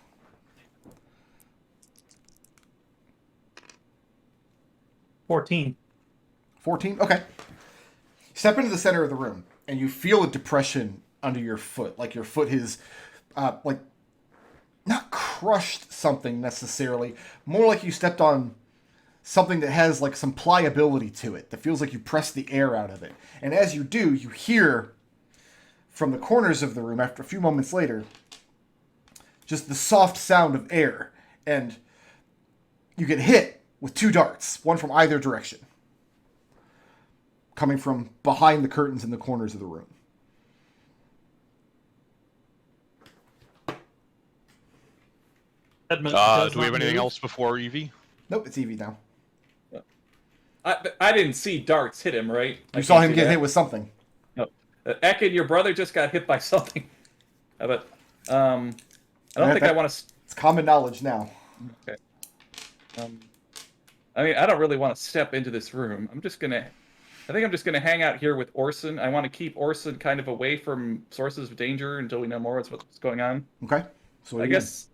14. 14? Okay. Step into the center of the room, and you feel a depression under your foot. Like your foot has, like, not crushed something necessarily. More like you stepped on something that has, like, some pliability to it. That feels like you pressed the air out of it. And as you do, you hear from the corners of the room, after a few moments later, just the soft sound of air. And you get hit with 2 darts, one from either direction, coming from behind the curtains in the corners of the room. Edmont Do does we have not anything move. else before Evie? Nope, it's Evie now. I didn't see darts hit him, right? You saw him get hit with something. No. Ekon, your brother just got hit by something. But I don't think I want to. It's common knowledge now. Okay. I mean, I don't really want to step into this room. I think I'm just gonna hang out here with Orson. I want to keep Orson kind of away from sources of danger until we know more what's going on. Okay. So what I do you guess.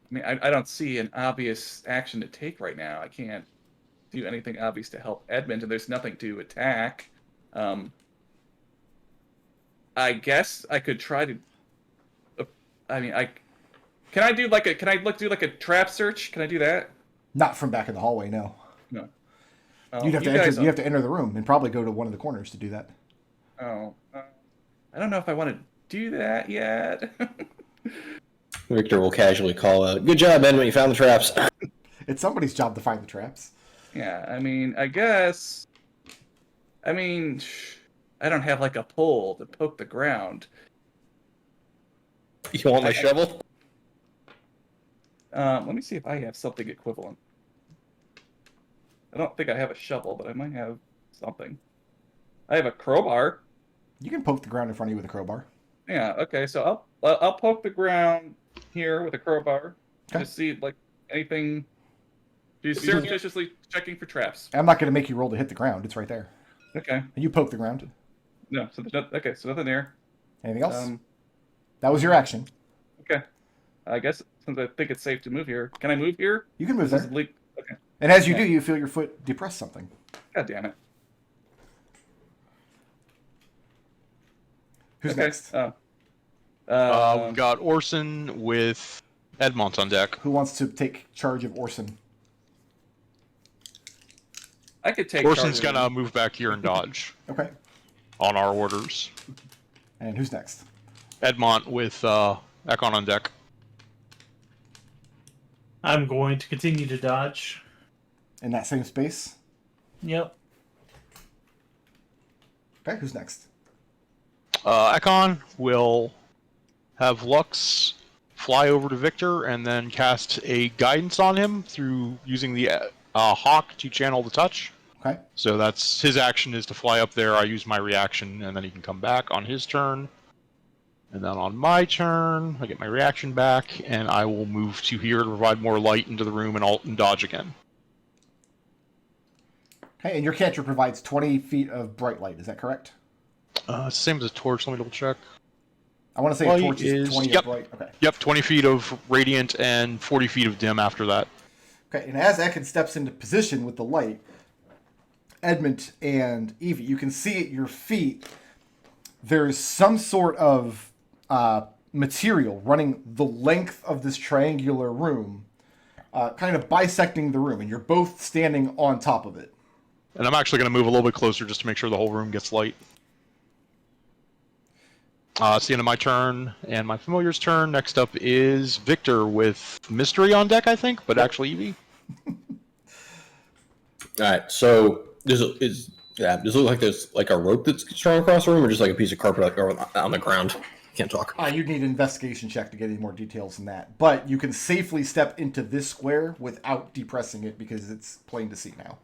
I mean, I don't see an obvious action to take right now. I can't do anything obvious to help Edmont, and there's nothing to attack. I guess I could try to. I mean, can I do like a trap search? Can I do that? Not from back in the hallway, no. No. You'd have to enter. You have to enter the room and probably go to one of the corners to do that. Oh, I don't know if I want to do that yet. Victor will casually call out, "Good job, Edmund, you found the traps." It's somebody's job to find the traps. Yeah, I mean, I guess. I mean, I don't have like a pole to poke the ground. You want my shovel? Let me see if I have something equivalent. I don't think I have a shovel, but I might have something. I have a crowbar. You can poke the ground in front of you with a crowbar. Yeah. Okay. So I'll poke the ground here with a crowbar Okay. to see like anything. Just surreptitiously checking for traps. I'm not going to make you roll to hit the ground. It's right there. Okay. And you poke the ground. No. So okay. So nothing there. Anything else? That was your action. Okay. I guess since I think it's safe to move here, can I move here? You can move This is there. bleak. Okay. And as you do, you feel your foot depress something. God damn it. Who's Okay. next? We've got Orson with Edmont on deck. Who wants to take charge of Orson? I could take. Orson's charge of gonna it. move back here and dodge Okay. on our orders. And who's next? Edmont with Ekon on deck. I'm going to continue to dodge. In that same space? Yep. Okay, who's next? Ekon will have Lux fly over to Victor and then cast a guidance on him through using the hawk to channel the touch. Okay. So that's his action is to fly up there. I use my reaction, and then he can come back on his turn. And then on my turn, I get my reaction back, and I will move to here to provide more light into the room and alt and dodge again. Okay, and your cantrip provides 20 feet of bright light. Is that correct? Same as a torch. Let me double check. I want to say Light a torch is is- 20 yep. of bright. Okay. Yep, 20 feet of radiant and 40 feet of dim after that. Okay, and as Ekon steps into position with the light, Edmont and Evie, you can see at your feet there's some sort of material running the length of this triangular room, kind of bisecting the room, and you're both standing on top of it. And I'm actually going to move a little bit closer just to make sure the whole room gets light. It's the end of my turn and my familiar's turn. Next up is Victor with Mystery on deck, I think, but actually Evie. All right, so does it look like there's like a rope that's strung across the room, or just like a piece of carpet on the ground? Can't talk. You'd need an investigation check to get any more details than that. But you can safely step into this square without depressing it because it's plain to see now.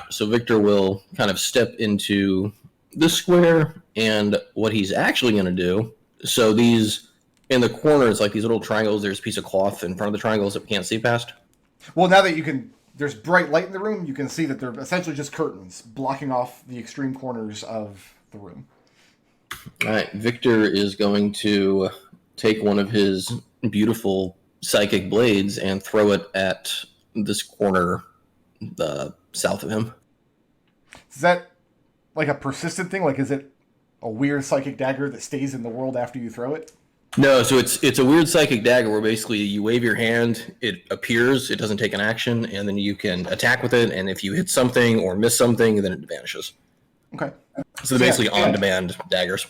So Victor will kind of step into this square, and what he's actually going to do, so these, in the corners, like these little triangles, there's a piece of cloth in front of the triangles that we can't see past. Well, now that you can, there's bright light in the room. You can see that they're essentially just curtains blocking off the extreme corners of the room. All right, Victor is going to take one of his beautiful psychic blades and throw it at this corner south of him. Is that like a persistent thing? Like, is it a weird psychic dagger that stays in the world after you throw it? No, so it's a weird psychic dagger where basically you wave your hand, it appears, it doesn't take an action, and then you can attack with it, and if you hit something or miss something, then it vanishes. Okay. So they're basically on-demand daggers.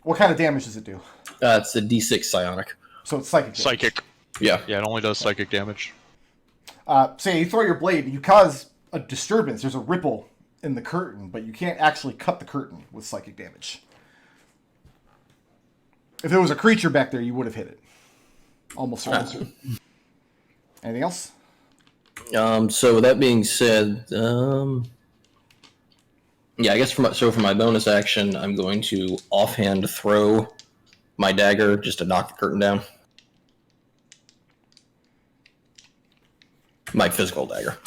What kind of damage does it do? It's a D6 psionic. So it's psychic damage. Psychic. Yeah. Yeah, it only does psychic damage. Say you throw your blade, you cause a disturbance. There's a ripple in the curtain, but you can't actually cut the curtain with psychic damage. If there was a creature back there, you would have hit it. Almost certainly. Anything else? So with that being said, yeah, I guess for my bonus action, I'm going to offhand throw my dagger just to knock the curtain down. My physical dagger.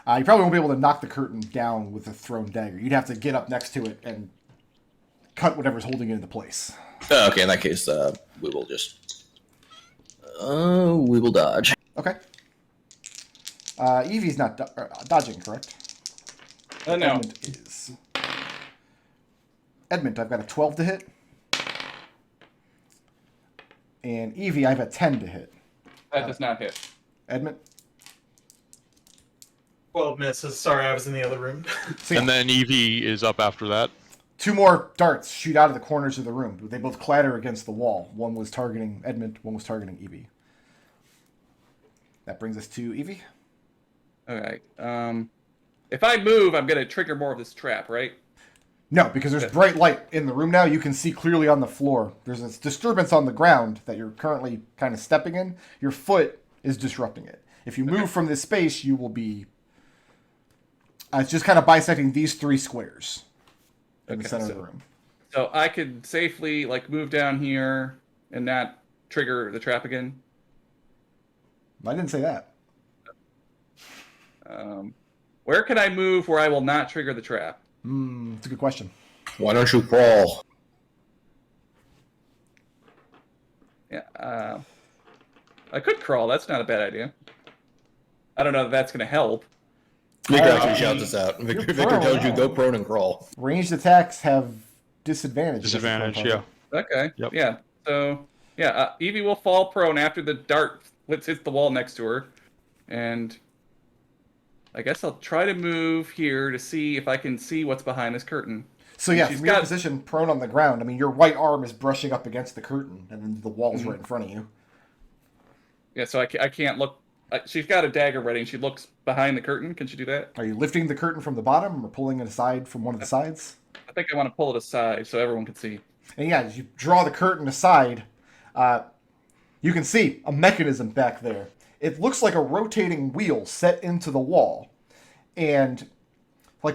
You probably won't be able to knock the curtain down with a thrown dagger. You'd have to get up next to it and cut whatever's holding it into place. Okay, in that case, we will just we will dodge. Okay. Evie's not dodging, correct? No. Edmont is. Edmont, I've got a 12 to hit. And Evie, I have a 10 to hit. That does not hit. Edmont? 12 misses. Sorry, I was in the other room. So, yeah, And then Evie is up after that. 2 more darts shoot out of the corners of the room. They both clatter against the wall. One was targeting Edmont, one was targeting Evie. That brings us to Evie. Okay. If I move, I'm going to trigger more of this trap, right? No, because there's bright light in the room now. You can see clearly on the floor. There's this disturbance on the ground that you're currently kind of stepping in. Your foot is disrupting it. If you move from this space, you will be... it's just kind of bisecting these 3 squares in the center of the room. So I could safely move down here and not trigger the trap again. I didn't say that. Where can I move where I will not trigger the trap? It's a good question. Why don't you crawl? Yeah, I could crawl. That's not a bad idea. I don't know if that's going to help. Victor actually shouts us out. Victor tells you go prone and crawl. Ranged attacks have disadvantage. Disadvantage, yeah. Okay. Yep. Yeah. So, yeah, Evie will fall prone after the dart hits the wall next to her. And I guess I'll try to move here to see if I can see what's behind this curtain. So yeah, She's from your got- position, prone on the ground, I mean, your right arm is brushing up against the curtain, and then the wall's right in front of you. Yeah, so I can't look. She's got a dagger ready, and she looks behind the curtain. Can she do that? Are you lifting the curtain from the bottom or pulling it aside from one of the sides? I think I want to pull it aside so everyone can see. And yeah, as you draw the curtain aside, you can see a mechanism back there. It looks like a rotating wheel set into the wall. And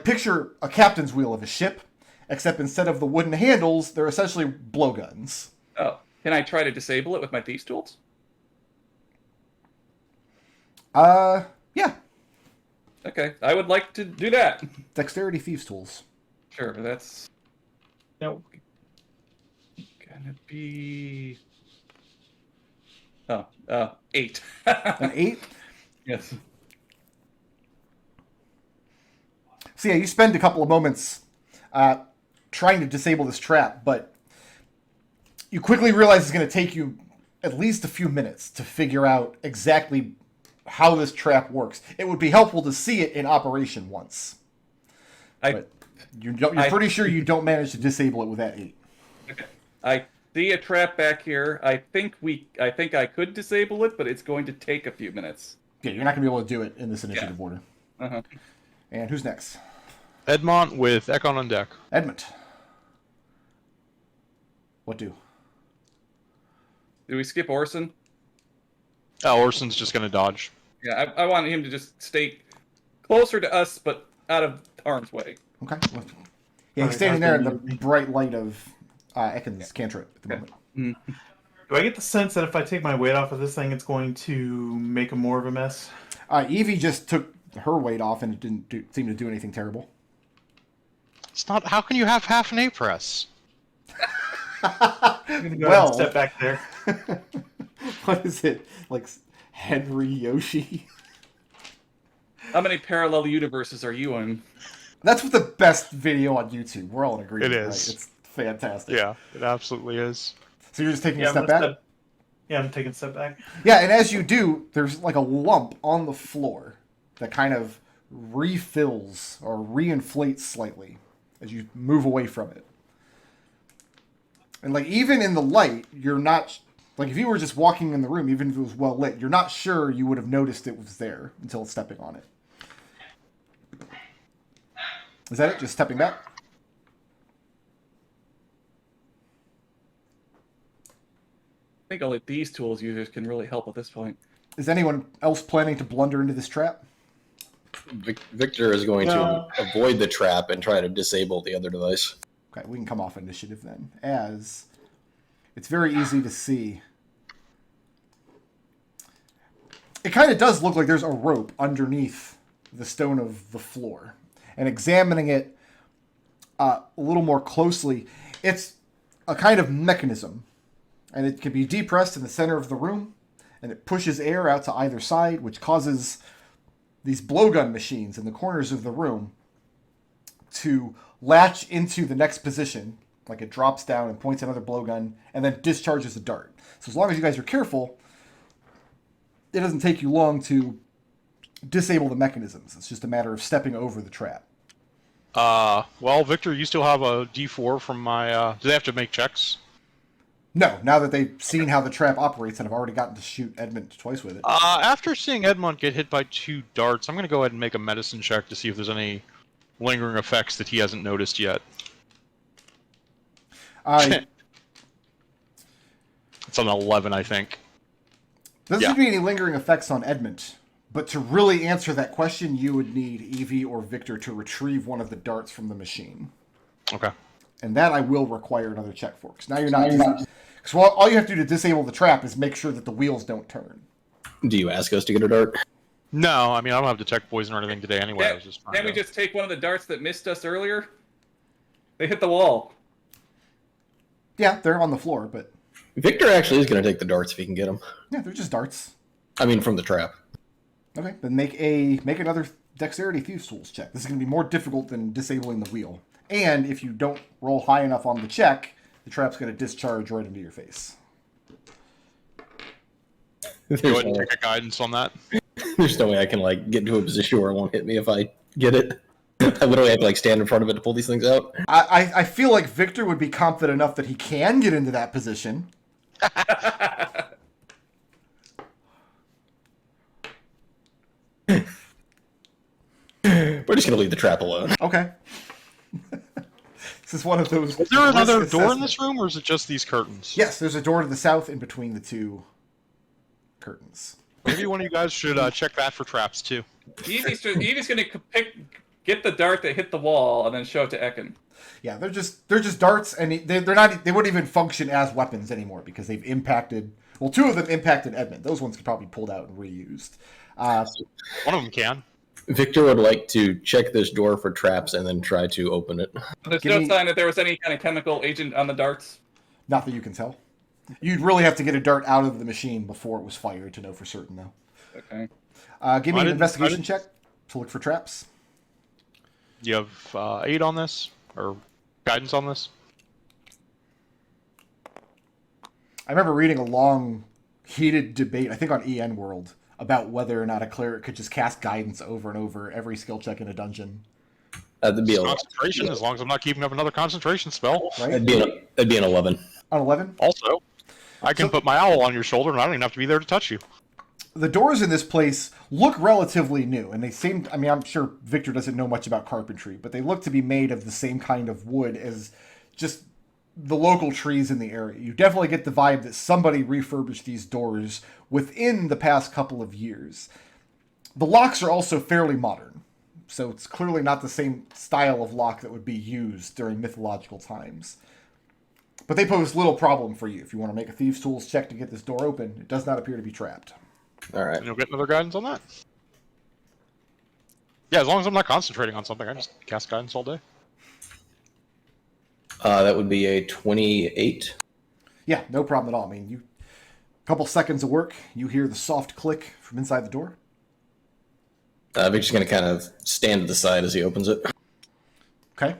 picture a captain's wheel of a ship, except instead of the wooden handles, they're essentially blowguns. Oh, can I try to disable it with my thieves' tools? Yeah. Okay, I would like to do that. Dexterity thieves tools. Sure, that's No. gonna be 8. An 8? Yes. So yeah, you spend a couple of moments trying to disable this trap, but you quickly realize it's going to take you at least a few minutes to figure out exactly how this trap works. It would be helpful to see it in operation once. But you're pretty sure you don't manage to disable it with that 8. Okay. I see a trap back here. I think I could disable it, but it's going to take a few minutes. Yeah, you're not going to be able to do it in this initiative order. Uh-huh. And who's next? Edmont with Ekon on deck. Edmont. What do? Do we skip Orson? Oh, Orson's just gonna dodge. Yeah, I want him to just stay closer to us, but out of harm's way. Okay. Yeah, he's standing there in the bright light of Ekon's cantrip at the moment. Do I get the sense that if I take my weight off of this thing, it's going to make more of a mess? Evie just took her weight off, and it didn't seem to do anything terrible. It's not. How can you have half an A press? I'm gonna go ahead and step back there. What is it? Like Henry Yoshi? How many parallel universes are you in? That's what the best video on YouTube. We're all in agreement. It Right? is. It's fantastic. Yeah, it absolutely is. So you're just taking Yeah, a step I'm back? gonna yeah, I'm taking a step back. Yeah, and as you do, there's like a lump on the floor that kind of refills or reinflates slightly as you move away from it. And like even in the light, you're not like if you were just walking in the room, even if it was well lit, you're not sure you would have noticed it was there until stepping on it. Is that it? Just stepping back? I think only these tools users can really help at this point. Is anyone else planning to blunder into this trap? Victor is going No. to avoid the trap and try to disable the other device. Okay, we can come off initiative then, as it's very easy to see. It kind of does look like there's a rope underneath the stone of the floor. And examining it a little more closely, it's a kind of mechanism. And it can be depressed in the center of the room, and it pushes air out to either side, which causes these blowgun machines in the corners of the room to latch into the next position, like it drops down and points another blowgun, and then discharges a dart. So as long as you guys are careful, it doesn't take you long to disable the mechanisms. It's just a matter of stepping over the trap. Well, Victor, you still have a D4 from my. Do they have to make checks? No, now that they've seen how the trap operates and have already gotten to shoot Edmont twice with it. After seeing Edmont get hit by 2 darts, I'm going to go ahead and make a medicine check to see if there's any lingering effects that he hasn't noticed yet. Doesn't It's on 11, I think. seem to be any lingering effects on Edmont. But to really answer that question, you would need Evie or Victor to retrieve one of the darts from the machine. Okay. And that I will require another check for. Because now you're not... Because all you have to do to disable the trap is make sure that the wheels don't turn. Do you ask us to get a dart? No, I mean, I don't have detect poison or anything today anyway. I was just Can't we just take one of the darts that missed us earlier? They hit the wall. Yeah, they're on the floor, but... Victor actually is going to take the darts if he can get them. Yeah, they're just darts. I mean, from the trap. Okay, then make another Dexterity Thieves Tools check. This is going to be more difficult than disabling the wheel. And if you don't roll high enough on the check, the trap's going to discharge right into your face. Go ahead and take a guidance on that. There's no way I can get into a position where it won't hit me if I get it. I literally have to stand in front of it to pull these things out. I feel like Victor would be confident enough that he can get into that position. We're just going to leave the trap alone. Okay. This is one of those... Is there another risk door in assessment. this room, or is it just these curtains? Yes, there's a door to the south in between the two curtains. Maybe one of you guys should check that for traps, too. Evie's going to get the dart that hit the wall and then show it to Ekon. Yeah, they're just darts, and they wouldn't even function as weapons anymore because they've impacted... Well, 2 of them impacted Edmont. Those ones could probably be pulled out and reused. One of them can. Victor would like to check this door for traps and then try to open it. There's Give no me- sign that there was any kind of chemical agent on the darts. Not that you can tell. You'd really have to get a dart out of the machine before it was fired to know for certain, though. Okay. Give me I an didn't- investigation check to look for traps. You have 8 on this, or guidance on this? I remember reading a long, heated debate, I think on EN World, about whether or not a cleric could just cast guidance over and over every skill check in a dungeon. That'd be Concentration, as long as I'm not keeping up another concentration spell. Right? that'd be an 11. On 11? Also, I can put my owl on your shoulder, and I don't even have to be there to touch you. The doors in this place look relatively new, and they seem... I mean, I'm sure Victor doesn't know much about carpentry, but they look to be made of the same kind of wood as just the local trees in the area. You definitely get the vibe that somebody refurbished these doors within the past couple of years. The locks are also fairly modern, so it's clearly not the same style of lock that would be used during mythological times. But they pose little problem for you. If you want to make a Thieves' Tools check to get this door open, it does not appear to be trapped. All right. And you'll get another guidance on that. Yeah, as long as I'm not concentrating on something, I just cast guidance all day. That would be a 28. Yeah, no problem at all. I mean, you couple seconds of work, you hear the soft click from inside the door. Vic's going to kind of stand to the side as he opens it. Okay.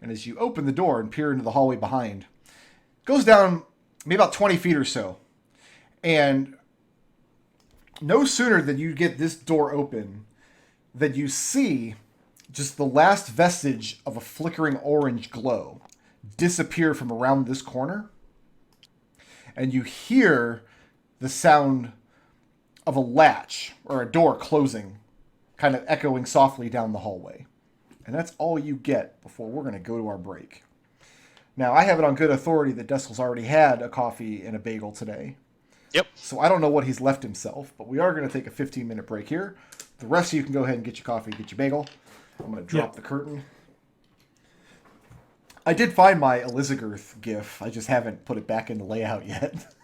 And as you open the door and peer into the hallway behind, it goes down maybe about 20 feet or so. And no sooner than you get this door open than you see just the last vestige of a flickering orange glow disappear from around this corner. And you hear the sound of a latch or a door closing, kind of echoing softly down the hallway. And that's all you get before we're going to go to our break. Now, I have it on good authority that Destil's already had a coffee and a bagel today. Yep. So I don't know what he's left himself, but we are going to take a 15-minute break here. The rest of you can go ahead and get your coffee, get your bagel. I'm going to drop the curtain. I did find my Elizagirth gif. I just haven't put it back into layout yet.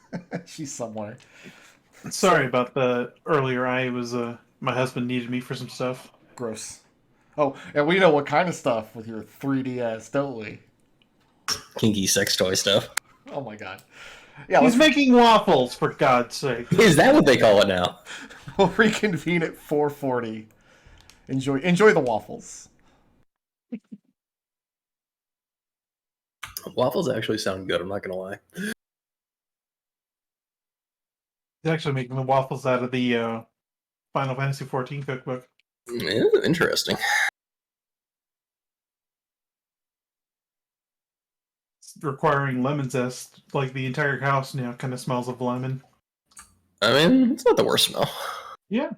She's somewhere. Sorry about the earlier. I was my husband needed me for some stuff. Gross. Oh, and we know what kind of stuff with your 3DS, don't we? Kinky sex toy stuff. Oh my god. Yeah, He's making waffles, for God's sake. Is that what they call it now? We'll reconvene at 4:40. Enjoy the waffles. Waffles actually sound good, I'm not going to lie. He's actually making the waffles out of the Final Fantasy XIV cookbook. Yeah, interesting. It's requiring lemon zest. Like the entire house now kind of smells of lemon. I mean, it's not the worst smell. Yeah.